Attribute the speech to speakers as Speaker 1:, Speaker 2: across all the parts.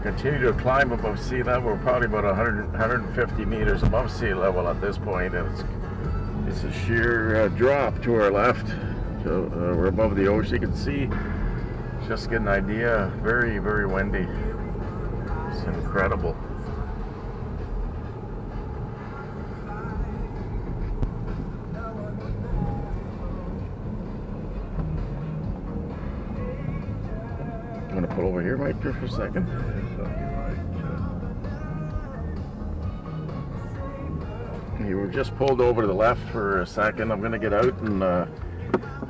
Speaker 1: Continue to climb above sea level. We're probably about 150 meters above sea level at this point, and it's a sheer drop to our left. So we're above the ocean. You can see, just get an idea, very, very windy. It's incredible. I'm going to pull over here, Mike, for a second. We were just pulled over to the left for a second. I'm going to get out and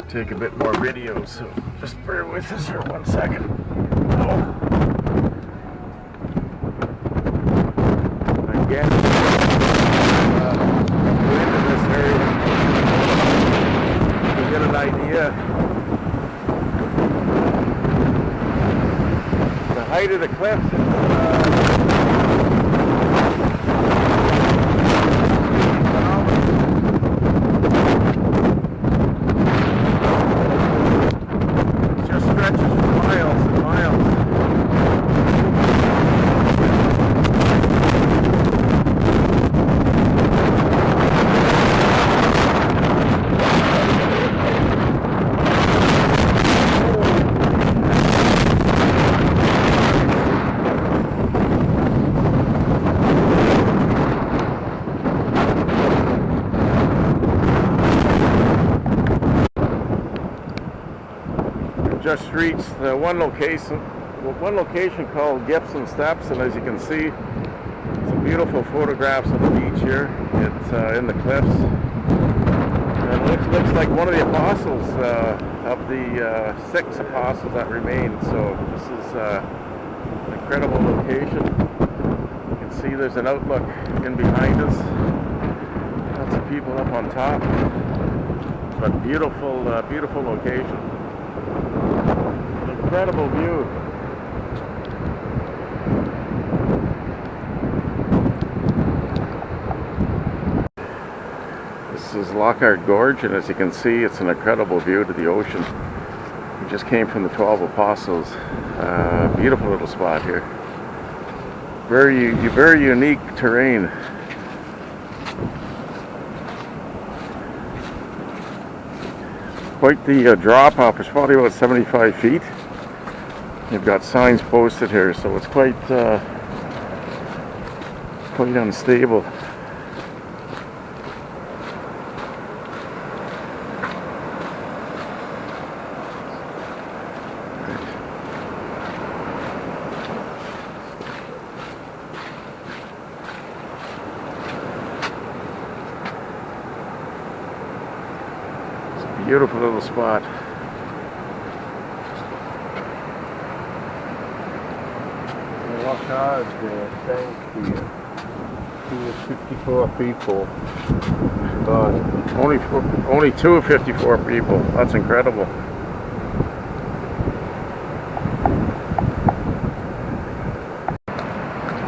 Speaker 1: take a bit more video, so just bear with us here 1 second. Again, we're into this area to get an idea. The height of the cliffs is just reached one location called Gibson Steps, and as you can see, some beautiful photographs of the beach here. It's in the cliffs, and it looks like one of the apostles of the 6 apostles that remain. So this is an incredible location. You can see there's an outlook in behind us. Lots of people up on top, but beautiful, beautiful location. Incredible view. This is Lockhart Gorge, and as you can see, it's an incredible view to the ocean. We just came from the 12 Apostles. Beautiful little spot here. Very unique terrain. Quite the drop off. It's probably about 75 feet. They've got signs posted here, so it's quite unstable. It's a beautiful little spot.
Speaker 2: Cars there, thank you. 54 people.
Speaker 1: God. Only 254 people. That's incredible.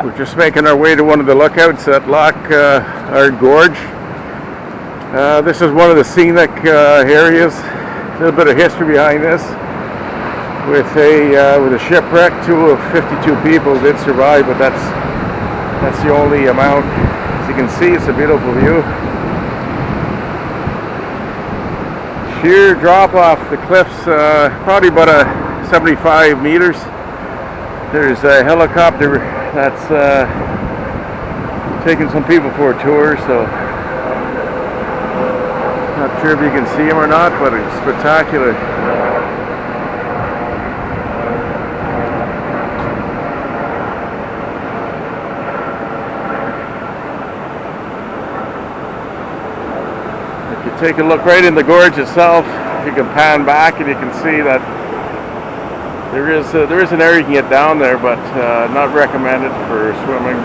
Speaker 1: We're just making our way to one of the lookouts at Lockhart Gorge. This is one of the scenic areas. A little bit of history behind this. With a shipwreck, 2 of 52 people did survive, but that's the only amount. As you can see, it's a beautiful view. Sheer drop off the cliffs, probably about 75 meters. There's a helicopter that's taking some people for a tour, so not sure if you can see him or not, but it's spectacular. Take a look right in the gorge itself. You can pan back and you can see that there is an area you can get down there, but not recommended for swimming.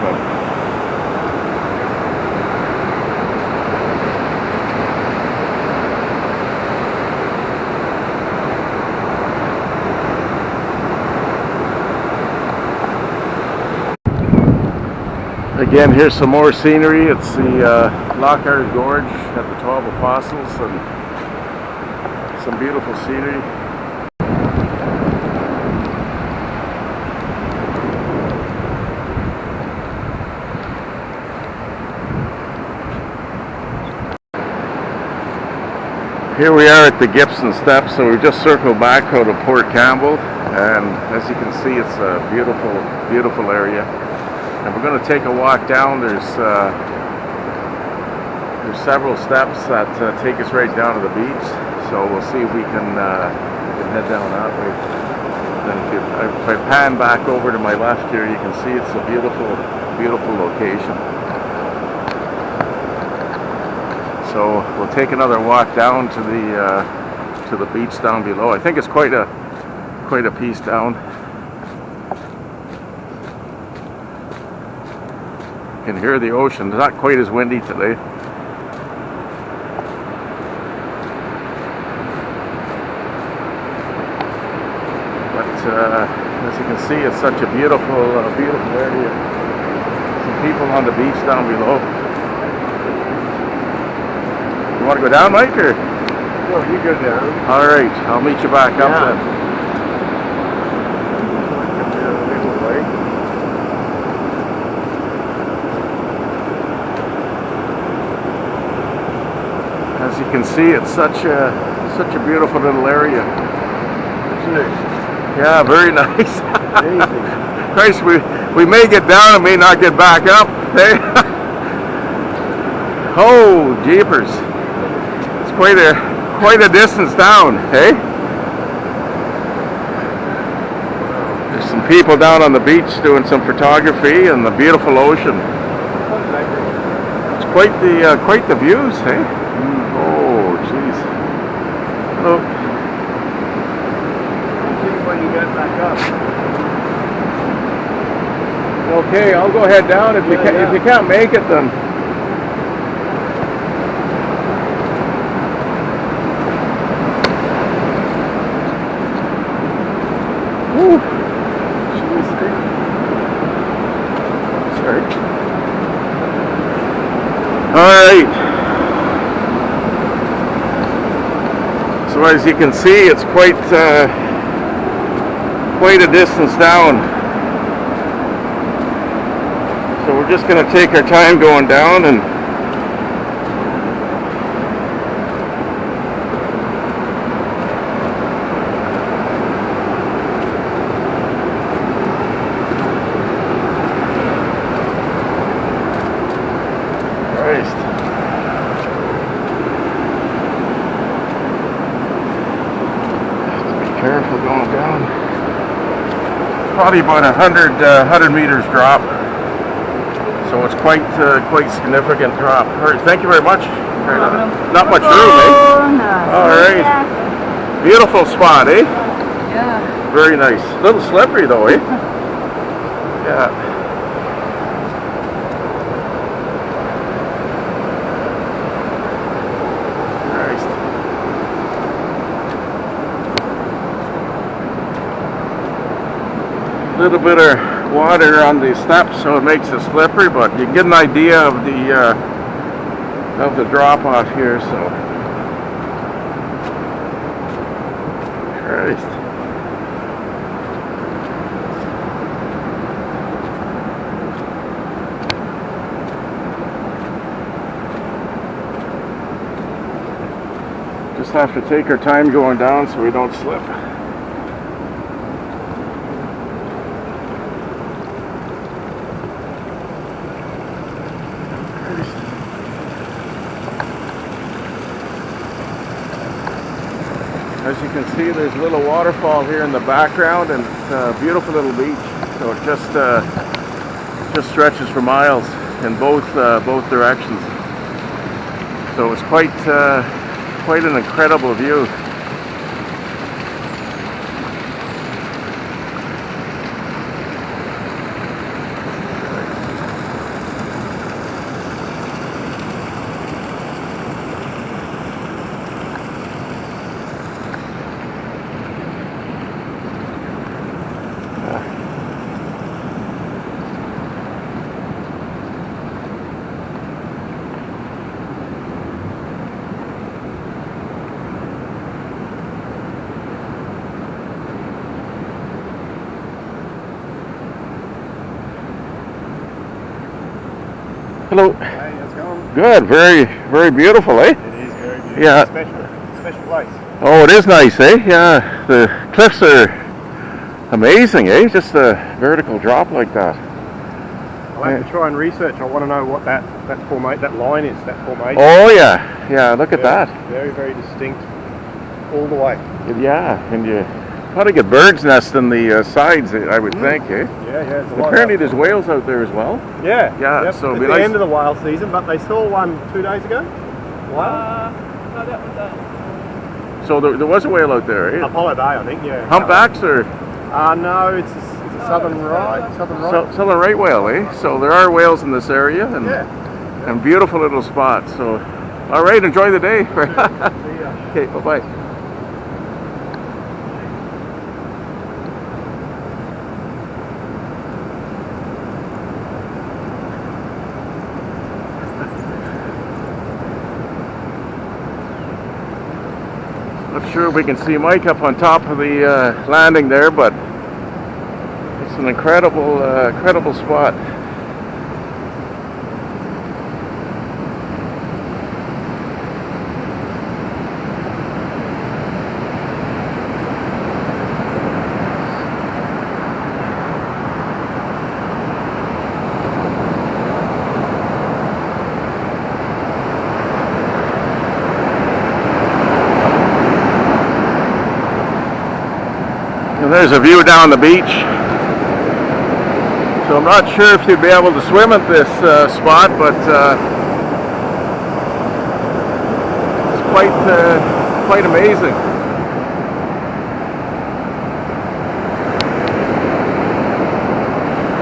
Speaker 1: But again, here's some more scenery. It's the Lockhart Gorge at the 12 Apostles, and some beautiful scenery. Here we are at the Gibson steps, so we've just circled back out of Port Campbell, and as you can see, it's a beautiful, beautiful area. And we're going to take a walk down. There's several steps that take us right down to the beach, so we'll see if we can head down that way. Then if I pan back over to my left here, you can see it's a beautiful, beautiful location. So we'll take another walk down to the beach down below. I think it's quite a piece down. You can hear the ocean. It's not quite as windy today. But as you can see, it's such a beautiful, beautiful area. Some people on the beach down below. You want to go down, Mike, or?
Speaker 2: No, you go down.
Speaker 1: All right, I'll meet you back up then. As you can see, it's such a beautiful little area.
Speaker 2: Isn't it?
Speaker 1: Yeah, very nice.
Speaker 2: Amazing.
Speaker 1: Christ, we may get down and may not get back up. Hey? Oh, jeepers. Quite a distance down, hey? There's some people down on the beach doing some photography and the beautiful ocean. It's quite the views, hey? Oh, jeez. Hello.
Speaker 2: See when you get back up.
Speaker 1: Okay, I'll go head down. If you can't make it, then. Woo. Sorry. All right. So as you can see, it's quite a distance down. So we're just going to take our time going down and careful going down. Probably about 100 meters drop. So it's quite significant drop. All right, thank you very much. Not much room, eh? All right. Beautiful spot, eh?
Speaker 3: Yeah.
Speaker 1: Very nice. A little slippery though, eh? Yeah. Little bit of water on the steps, so it makes it slippery, but you get an idea of the drop off here. So, Christ. Just have to take our time going down so we don't slip. As you can see, there's a little waterfall here in the background, and it's a beautiful little beach. So it just stretches for miles in both directions. So it's quite an incredible view. Hello.
Speaker 2: Hey, how's it going?
Speaker 1: Good. Very, very beautiful, eh?
Speaker 2: It is very beautiful.
Speaker 1: Yeah.
Speaker 2: Especially special place.
Speaker 1: Oh, it is nice, eh? Yeah, the cliffs are amazing, eh? Just a vertical drop like that.
Speaker 2: I'll have to try and research. I want to know what that line is, that formation.
Speaker 1: Oh yeah, yeah. Look at that.
Speaker 2: Very, very distinct all the way.
Speaker 1: Yeah, and you probably get birds' nests in the sides, I would think, eh?
Speaker 2: Yeah, there's a lot.
Speaker 1: Apparently, there's whales out there as well.
Speaker 2: Yeah,
Speaker 1: yeah.
Speaker 2: Yep.
Speaker 1: So
Speaker 2: it's
Speaker 1: it'd be
Speaker 2: the
Speaker 1: nice.
Speaker 2: end of the whale season, but they saw one 2 days ago. Wow.
Speaker 3: No, that was
Speaker 1: So there was a whale out there, eh?
Speaker 2: Apollo Bay, I think. Yeah.
Speaker 1: Humpbacks or
Speaker 2: No, it's a southern right.
Speaker 1: southern right whale, eh? So there are whales in this area, and and beautiful little spots. So, all right, enjoy the day. Okay, bye bye. Not sure if we can see Mike up on top of the landing there, but it's an incredible spot. And there's a view down the beach. So I'm not sure if you'd be able to swim at this spot, but it's quite amazing.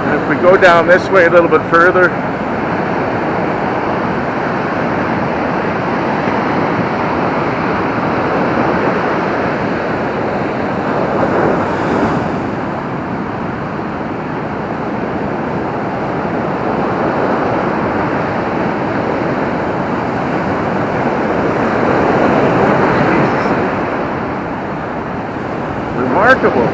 Speaker 1: And if we go down this way a little bit further, remarkable.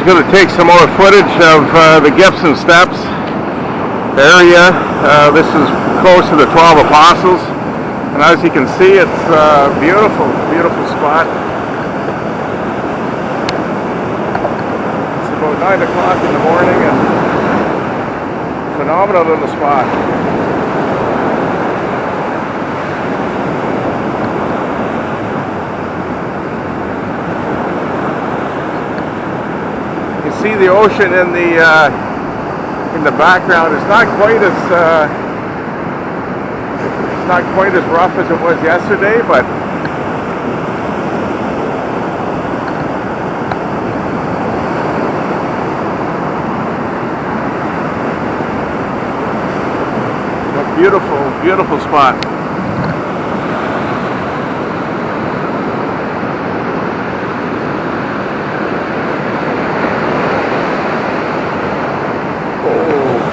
Speaker 1: Going to take some more footage of the Gibson Steps area. This is close to the 12 Apostles, and as you can see, it's a beautiful spot. It's about 9 o'clock in the morning, and phenomenal little spot. See the ocean in the background. It's not quite as rough as it was yesterday, but a beautiful spot. Oh.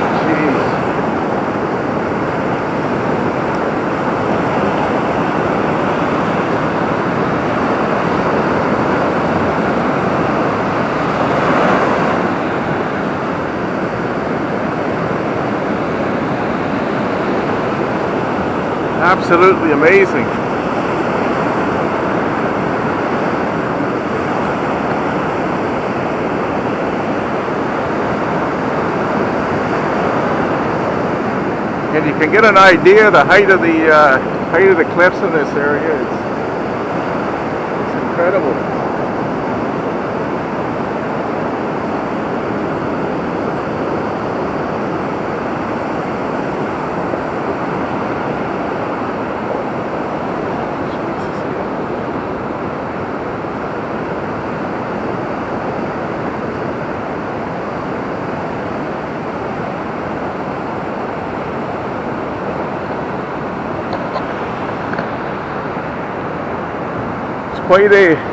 Speaker 1: Absolutely amazing. And you can get an idea of the height of the cliffs in this area. It's incredible.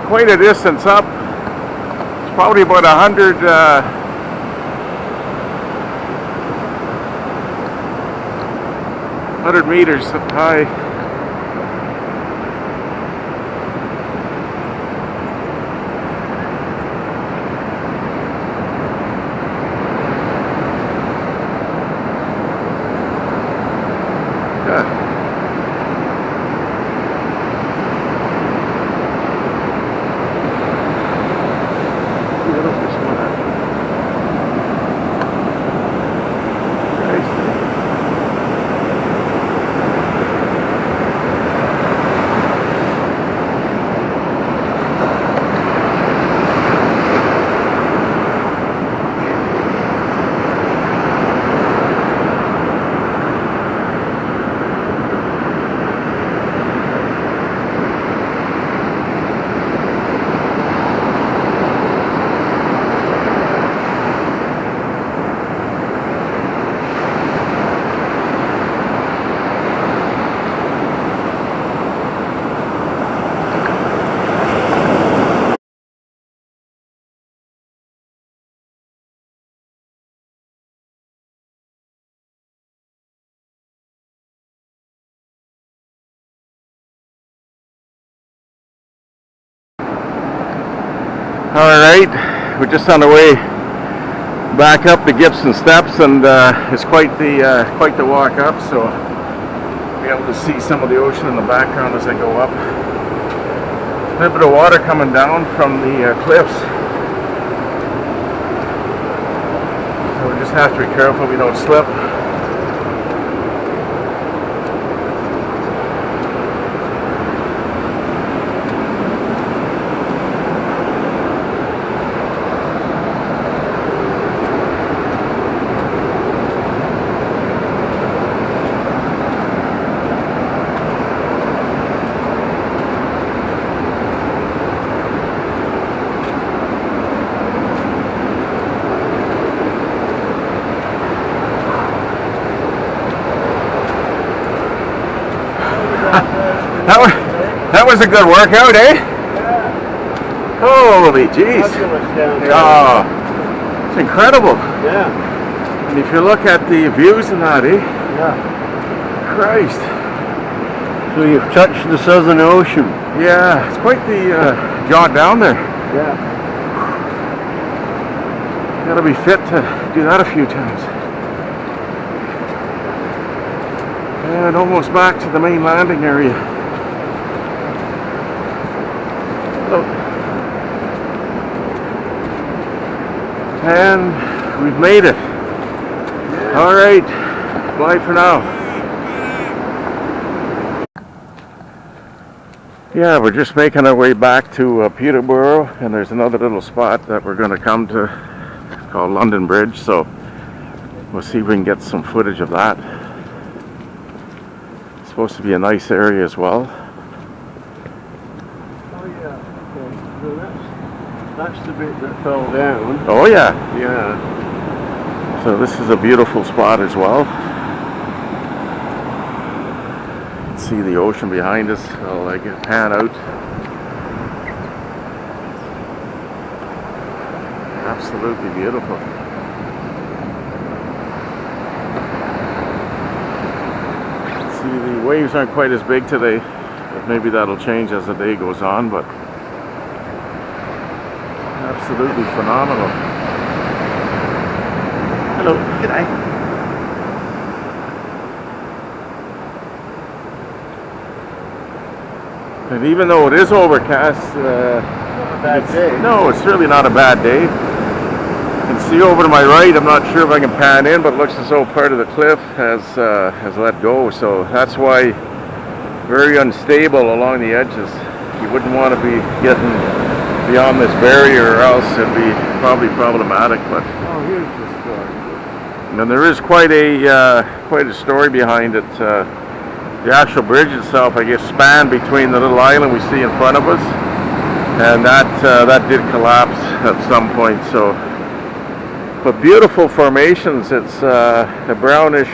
Speaker 1: Quite a distance up. It's probably about 100 meters up high. Yeah. Alright, we're just on the way back up the Gibson steps, and it's quite the walk up, so you'll be able to see some of the ocean in the background as I go up. A little bit of water coming down from the cliffs, so we just have to be careful we don't slip. That was a good workout, eh?
Speaker 3: Yeah.
Speaker 1: Holy jeez. Oh, it's incredible.
Speaker 3: Yeah.
Speaker 1: And if you look at the views and that, eh?
Speaker 3: Yeah.
Speaker 1: Christ.
Speaker 3: So you've touched the Southern Ocean.
Speaker 1: Yeah, it's quite the jaunt down there.
Speaker 3: Yeah.
Speaker 1: You gotta be fit to do that a few times. And almost back to the main landing area. Look. And we've made it.
Speaker 3: Yeah.
Speaker 1: All right, bye for now. Yeah, we're just making our way back to Peterborough, and there's another little spot that we're going to come to called London Bridge, so we'll see if we can get some footage of that. It's supposed to be a nice area as well.
Speaker 3: Oh yeah, okay. So that's the bit that fell down.
Speaker 1: Oh yeah.
Speaker 3: Yeah.
Speaker 1: So this is a beautiful spot as well. See the ocean behind us. I'll pan out. Absolutely beautiful. See, the waves aren't quite as big today, but maybe that'll change as the day goes on, but absolutely phenomenal. Hello, g'day. And even though it is overcast,
Speaker 3: Not a bad day.
Speaker 1: no, it's really not a bad day. You can see over to my right, I'm not sure if I can pan in, but it looks as though part of the cliff has let go. So that's why very unstable along the edges. You wouldn't want to be getting beyond this barrier, or else it'd be probably problematic. But
Speaker 3: Oh, here's the story.
Speaker 1: and there is quite a story behind it. The actual bridge itself, I guess, spanned between the little island we see in front of us, and that did collapse at some point. So, but beautiful formations. It's a brownish,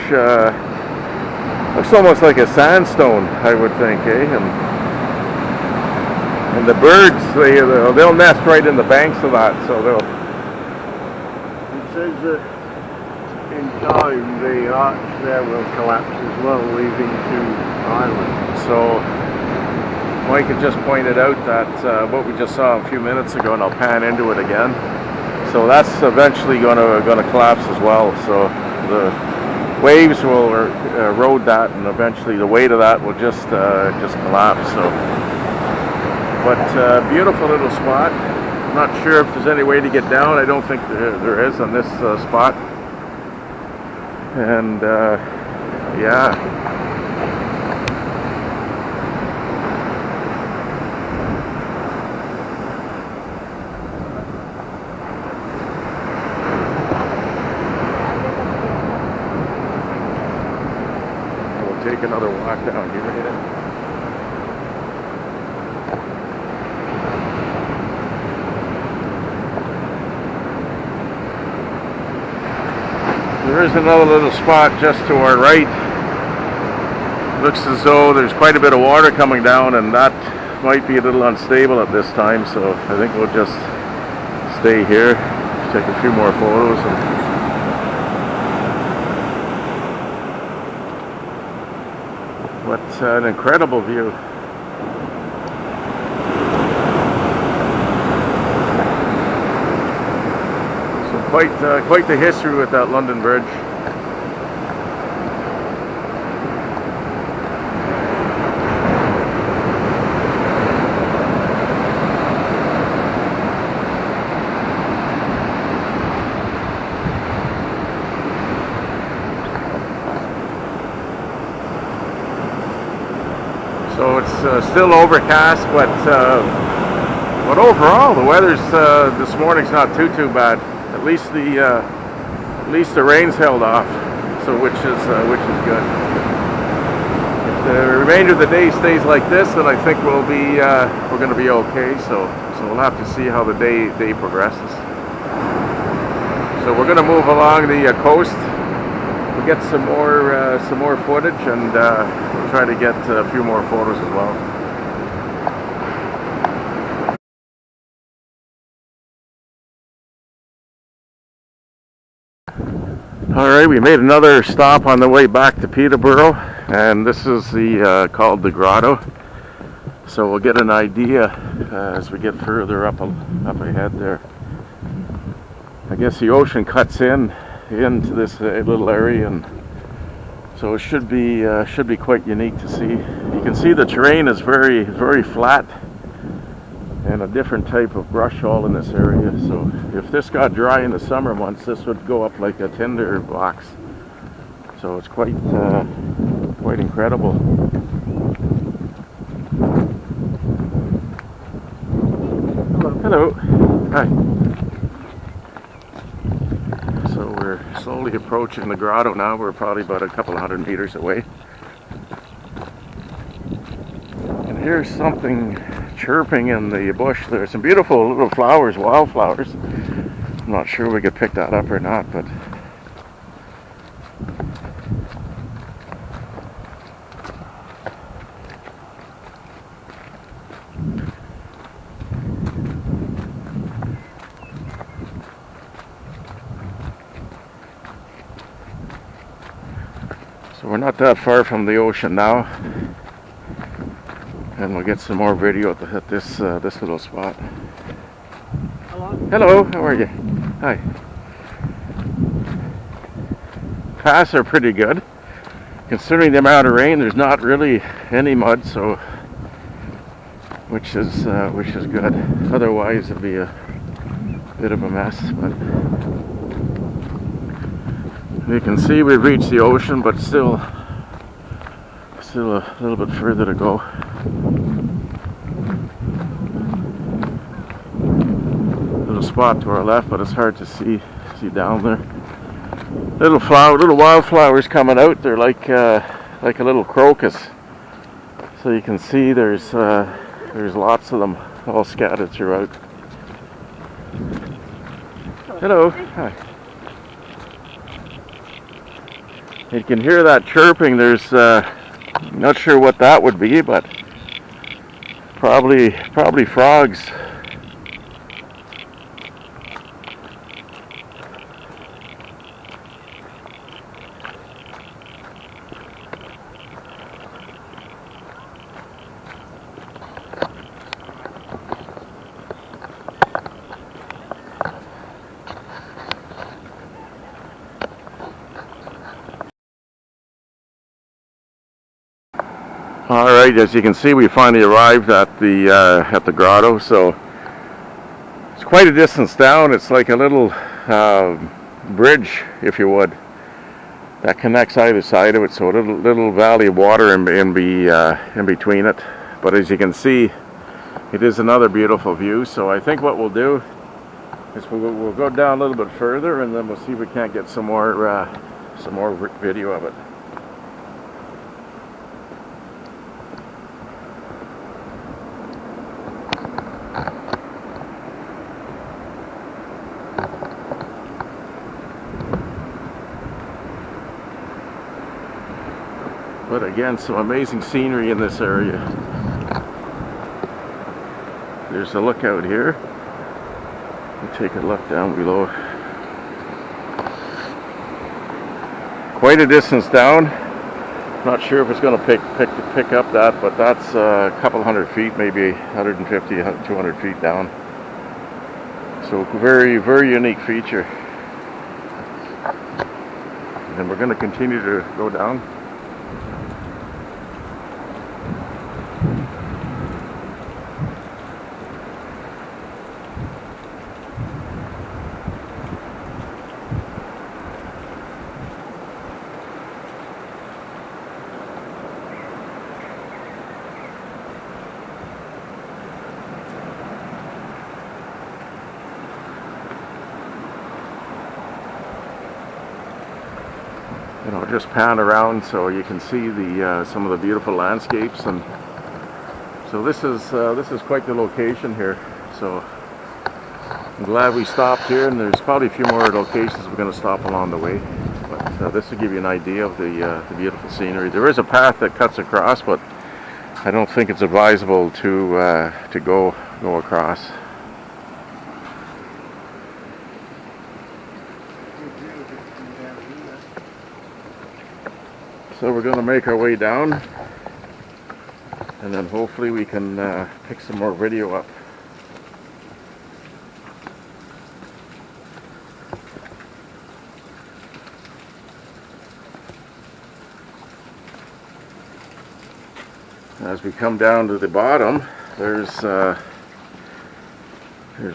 Speaker 1: looks almost like a sandstone, I would think, eh? And the birds, they'll nest right in the banks of that. So they'll.
Speaker 3: It says that in time the arch there will collapse as well, leaving two islands.
Speaker 1: So Mike had just pointed out that what we just saw a few minutes ago, and I'll pan into it again. So that's eventually going to collapse as well. So the waves will erode that, and eventually the weight of that will just collapse. So, but beautiful little spot. I'm not sure if there's any way to get down. I don't think there is on this spot. And yeah. Take another walk down here. There is another little spot just to our right. Looks as though there's quite a bit of water coming down, and that might be a little unstable at this time, so I think we'll just stay here, take a few more photos. What an incredible view. So quite the history with that London Bridge. So it's still overcast, but overall the weather's this morning's not too bad. At least the rain's held off, so which is good. If the remainder of the day stays like this, then I think we're going to be okay. So we'll have to see how the day progresses. So we're going to move along the coast. We'll get some more footage, and we'll try to get a few more photos as well. Alright, we made another stop on the way back to Peterborough, and this is called the Grotto. So we'll get an idea as we get further up ahead there. I guess the ocean cuts into this little area, and so it should be quite unique to see. You can see the terrain is very flat, and a different type of brush all in this area. So if this got dry in the summer months, this would go up like a tinder box. So it's quite incredible. Hello. Hi. So we're slowly approaching the grotto now. We're probably about a couple of 100 meters away. And here's something chirping in the bush. There's some beautiful little flowers, wildflowers. I'm not sure we could pick that up or not, but so we're not that far from the ocean now. And we'll get some more video at this little spot.
Speaker 3: Hello.
Speaker 1: Hello, how are you? Hi. Paths are pretty good. Considering the amount of rain, there's not really any mud, so which is good. Otherwise, it'd be a bit of a mess. But you can see we've reached the ocean, but still a little bit further to go. Little spot to our left, but it's hard to see down there. Little wildflowers coming out. They're like a little crocus. So you can see there's lots of them all scattered throughout. Hello. Hi. You can hear that chirping. There's not sure what that would be, but probably frogs. All right, as you can see, we finally arrived at the grotto. So it's quite a distance down. It's like a little bridge, if you would, that connects either side of it. So a little valley of water in between it. But as you can see, it is another beautiful view. So I think what we'll do is we'll go down a little bit further, and then we'll see if we can't get some more video of it. But again, some amazing scenery in this area. There's a lookout here. We'll take a look down below. Quite a distance down. Not sure if it's going to pick up that, but that's a couple hundred feet, maybe 150, 200 feet down. So very, very unique feature. And we're going to continue to go down. And I'll just pan around so you can see some of the beautiful landscapes. And so this is quite the location here. So I'm glad we stopped here, and there's probably a few more locations we're going to stop along the way. But this will give you an idea of the beautiful scenery. There is a path that cuts across, but I don't think it's advisable to go across. So we're going to make our way down, and then hopefully we can pick some more video up. As we come down to the bottom, there's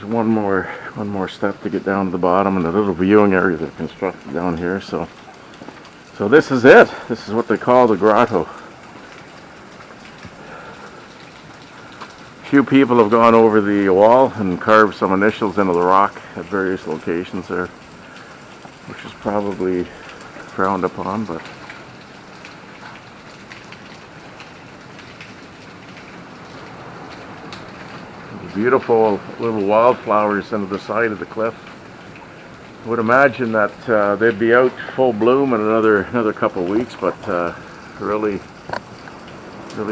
Speaker 1: one more step to get down to the bottom, and a little viewing area they've constructed down here. So this is it. This is what they call the grotto. Few people have gone over the wall and carved some initials into the rock at various locations there, which is probably frowned upon, but beautiful little wildflowers into the side of the cliff. I would imagine that they'd be out full bloom in another couple of weeks, but really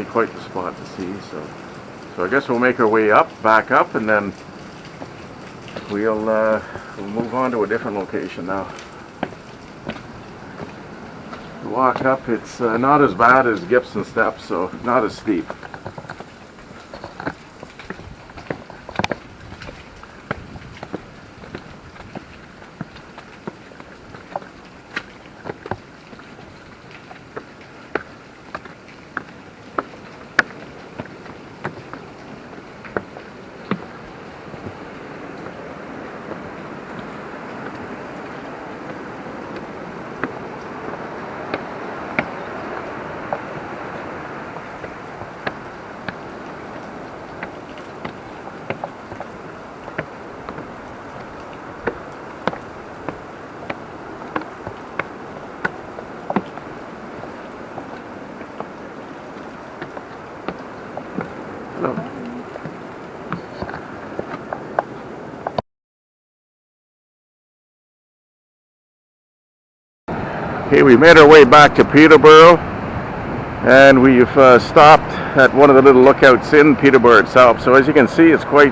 Speaker 1: quite the spot to see. So I guess we'll make our way back up, and then we'll move on to a different location now. The walk up, it's not as bad as Gibson steps, so not as steep. Okay, we made our way back to Peterborough, and we've stopped at one of the little lookouts in Peterborough itself. So as you can see, it's quite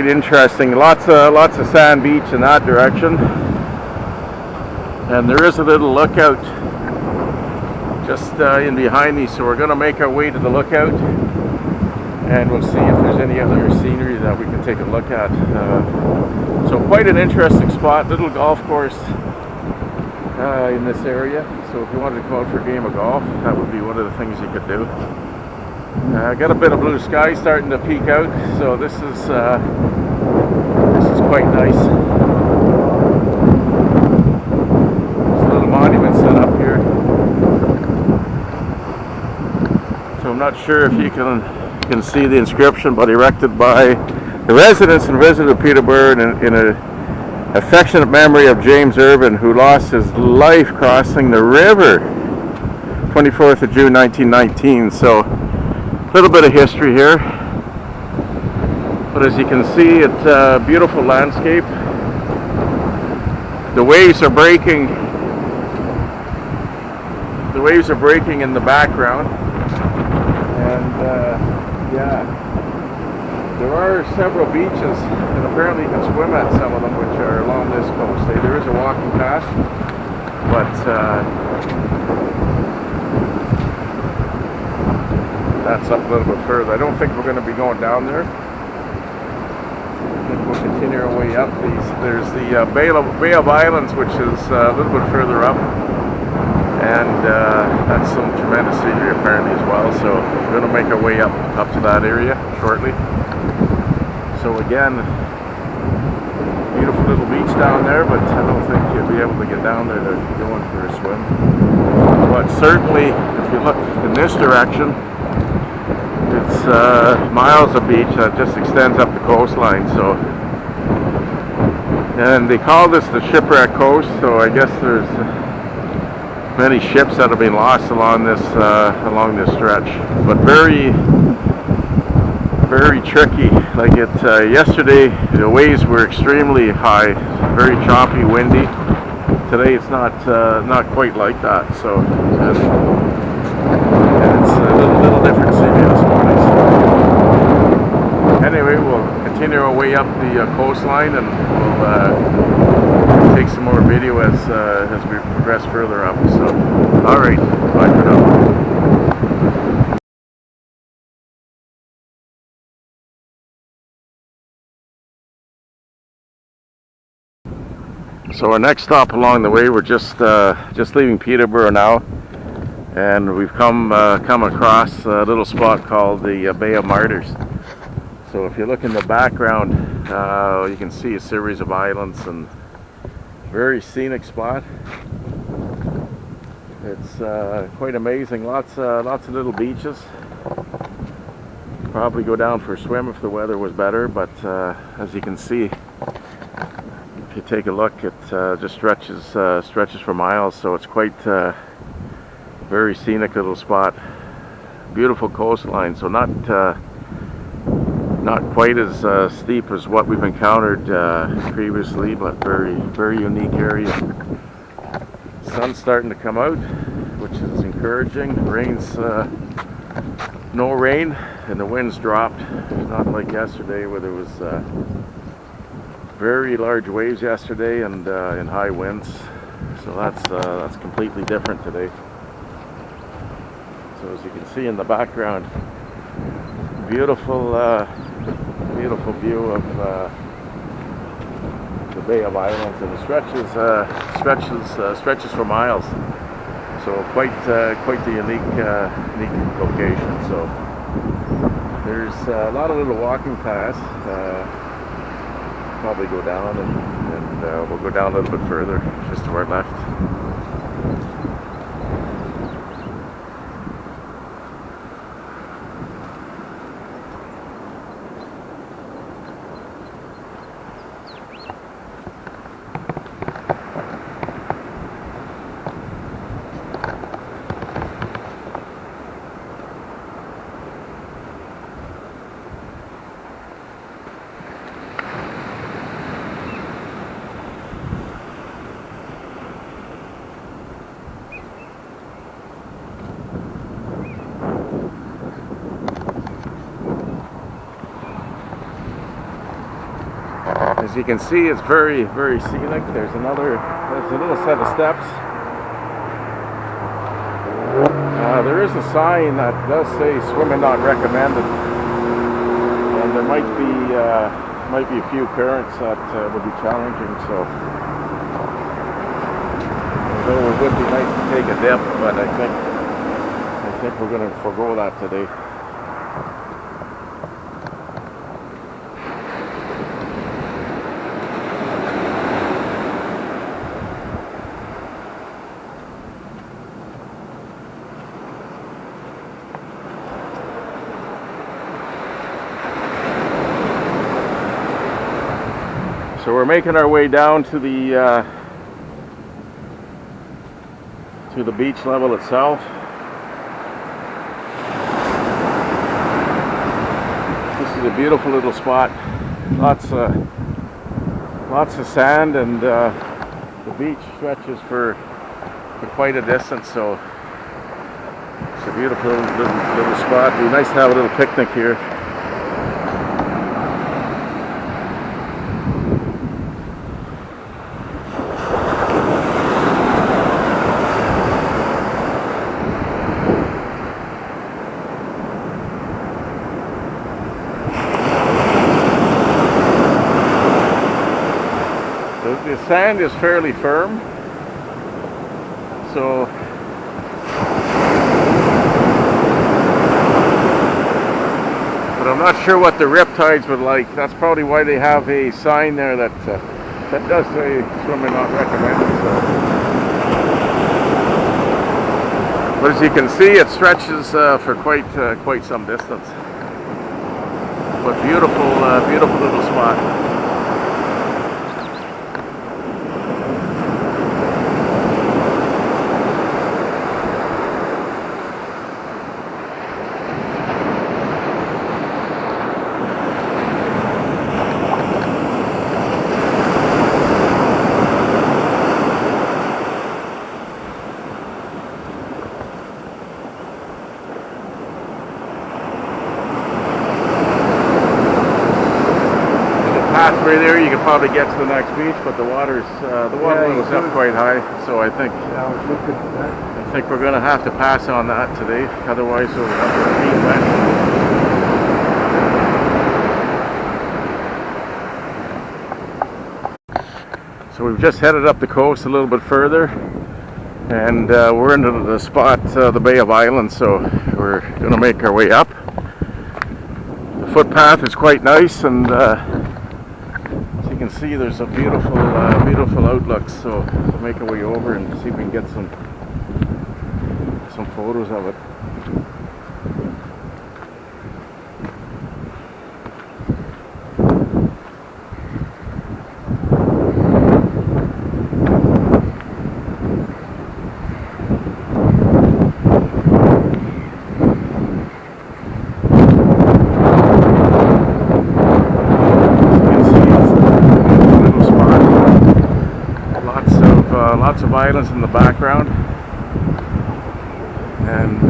Speaker 1: interesting. Lots of sand beach in that direction, and there is a little lookout just in behind me. So we're going to make our way to the lookout, and we'll see if there's any other scenery that we can take a look at. So quite an interesting spot, little golf course in this area. So if you wanted to go out for a game of golf, that would be one of the things you could do. Got a bit of blue sky starting to peek out, so this is quite nice. There's a little monument set up here. So I'm not sure if you can see the inscription, but erected by the residents and visitors of Peterborough in a affectionate memory of James Irvin, who lost his life crossing the river 24th of June 1919. So a little bit of history here, but as you can see, it's a beautiful landscape. The waves are breaking in the background, and yeah, there are several beaches, and apparently you can swim at some of them, which are along this coast. There is a walking path, but that's up a little bit further. I don't think we're going to be going down there. I think we'll continue our way up. There's the Bay of Islands, which is a little bit further up, and that's some tremendous scenery apparently as well. So we're going to make our way up to that area shortly. So again, beautiful little beach down there, but I don't think you'll be able to get down there to go in for a swim. But certainly, if you look in this direction, it's miles of beach that just extends up the coastline. So, and they call this the Shipwreck Coast. So I guess there's many ships that have been lost along this stretch, but very tricky. Like yesterday, the waves were extremely high, very choppy, windy. Today it's not quite like that. So and it's a little different scenery this morning. So, anyway, we'll continue our way up the coastline, and we'll take some more video as we progress further up. So, all right, bye for now. So our next stop along the way, we're just leaving Peterborough now, and we've come across a little spot called the Bay of Martyrs. So if you look in the background, you can see a series of islands, and very scenic spot. It's quite amazing. Lots of little beaches. Probably go down for a swim if the weather was better, but as you can see, if you take a look, it just stretches for miles. So it's quite very scenic little spot. Beautiful coastline. So not quite as steep as what we've encountered previously, but very unique area. Sun's starting to come out, which is encouraging. Rain's no rain, and the wind's dropped. It's not like yesterday where there was very large waves yesterday and high winds. So that's completely different today. So as you can see in the background, beautiful view of the Bay of Islands, and it stretches for miles. So quite the unique location. So there's a lot of little walking paths. Probably go down, and we'll go down a little bit further, just to our left. you can see, it's very, very scenic. There's a little set of steps. There is a sign that does say swimming not recommended, and there might be a few currents that would be challenging. So, although it would be nice to take a dip, but I think we're going to forego that today. So we're making our way down to the beach level itself. This is a beautiful little spot. Lots of sand, and the beach stretches for quite a distance. So it's a beautiful little spot. It'd be nice to have a little picnic here. The sand is fairly firm, so but I'm not sure what the riptides would like. That's probably why they have a sign there that does say swimming not recommended. So. But as you can see, it stretches for quite some distance. But beautiful little spot. Pathway there, you can probably get to the next beach, but the water level is up quite high, so I think we're going to have to pass on that today. Otherwise, we'll have to feet wet. So we've just headed up the coast a little bit further, and we're into the spot, the Bay of Islands. So we're going to make our way up. The footpath is quite nice, and you can see there's a beautiful outlook, so we'll make our way over and see if we can get some photos of it. Lots of islands in the background, and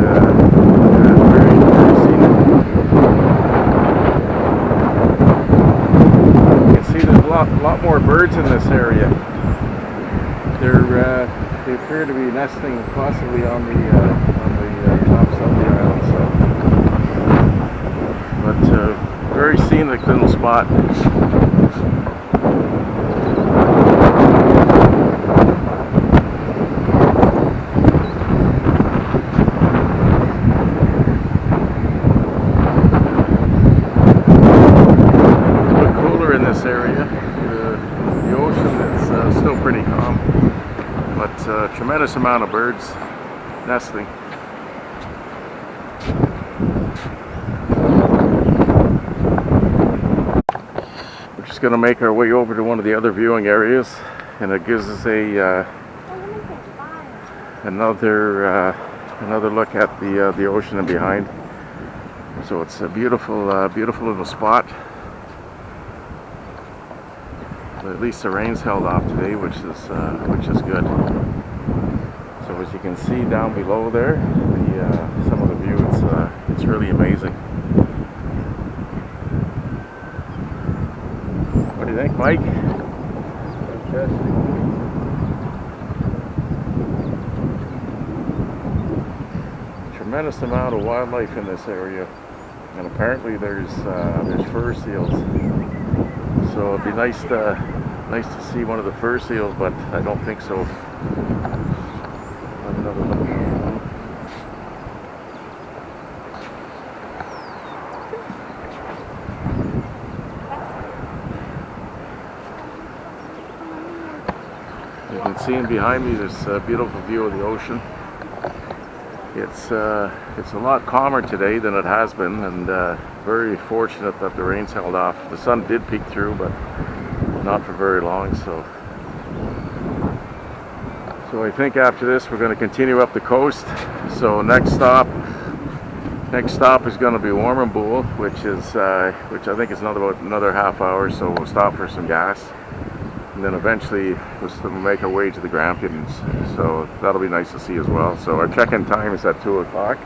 Speaker 1: very scenic. You can see there's a lot more birds in this area. They appear to be nesting possibly on the tops of the island. So, but very scenic little spot. Area. The ocean is still pretty calm, but a tremendous amount of birds nesting. We're just going to make our way over to one of the other viewing areas, and it gives us another look at the ocean and behind. So it's a beautiful little spot. At least the rain's held off today, which is good. So as you can see down below there, some of the view, it's really amazing. What do you think? Mike.
Speaker 3: Fantastic.
Speaker 1: Tremendous amount of wildlife in this area, and apparently there's fur seals. So it'd be nice to see one of the fur seals, but I don't think so. Have another look. You can see behind me this beautiful view of the ocean. It's a lot calmer today than it has been, and very fortunate that the rains held off. The sun did peek through, but not for very long. So I think after this we're going to continue up the coast. So next stop is going to be Warrnambool, which I think is another half hour. So we'll stop for some gas, and then eventually we'll make our way to the Grampians. So that'll be nice to see as well. So our check-in time is at 2 o'clock.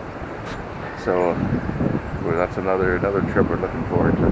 Speaker 1: So that's another trip we're looking forward to.